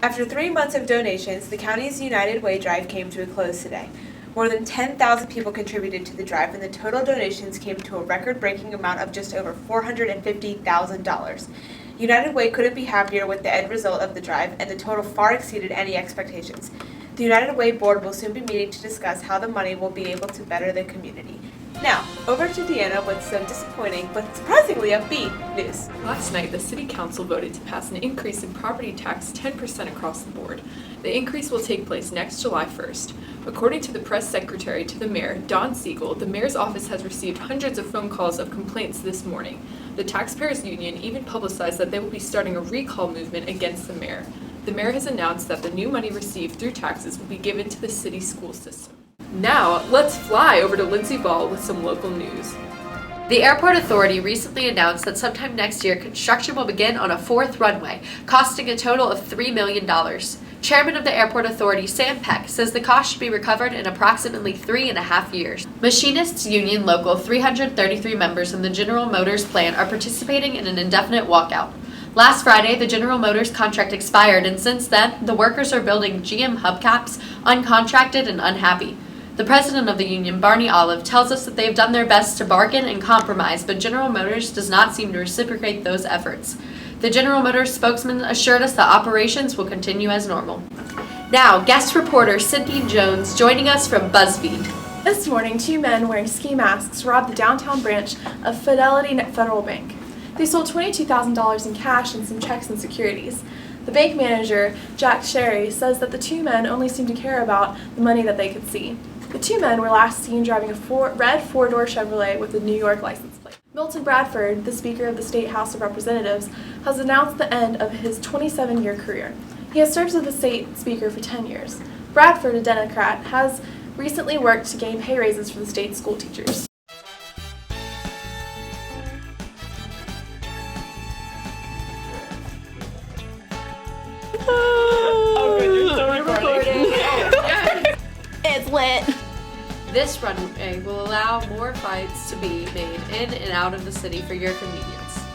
After 3 months of donations, the county's United Way drive came to a close today. More than 10,000 people contributed to the drive, and the total donations came to a record-breaking amount of just over $450,000. United Way couldn't be happier with the end result of the drive, and the total far exceeded any expectations. The United Way board will soon be meeting to discuss how the money will be able to better the community. Now, over to Deanna with some disappointing but surprisingly upbeat news. Last night, the City Council voted to pass an increase in property tax 10% across the board. The increase will take place next July 1st. According to the press secretary to the mayor, Don Siegel, the mayor's office has received hundreds of phone calls of complaints this morning. The Taxpayers Union even publicized that they will be starting a recall movement against the mayor. The mayor has announced that the new money received through taxes will be given to the city school system. Now, let's fly over to Lindsey Ball with some local news. The Airport Authority recently announced that sometime next year, construction will begin on a 4th runway, costing a total of $3 million. Chairman of the Airport Authority, Sam Peck, says the cost should be recovered in approximately 3.5 years. Machinists Union Local 333 members in the General Motors plant are participating in an indefinite walkout. Last Friday, the General Motors contract expired, and since then, the workers are building GM hubcaps, uncontracted and unhappy. The president of the union, Barney Olive, tells us that they have done their best to bargain and compromise, but General Motors does not seem to reciprocate those efforts. The General Motors spokesman assured us that operations will continue as normal. Now, guest reporter Cynthia Jones joining us from BuzzFeed. This morning, 2 men wearing ski masks robbed the downtown branch of Fidelity Federal Bank. They stole $22,000 in cash and some checks and securities. The bank manager, Jack Sherry, says that the 2 men only seemed to care about the money that they could see. The 2 men were last seen driving a red 4-door Chevrolet with a New York license plate. Milton Bradford, the Speaker of the State House of Representatives, has announced the end of his 27-year career. He has served as the state speaker for 10 years. Bradford, a Democrat, has recently worked to gain pay raises for the state school teachers. Oh, good, you're still recording. It's lit. This runway will allow more flights to be made in and out of the city for your convenience.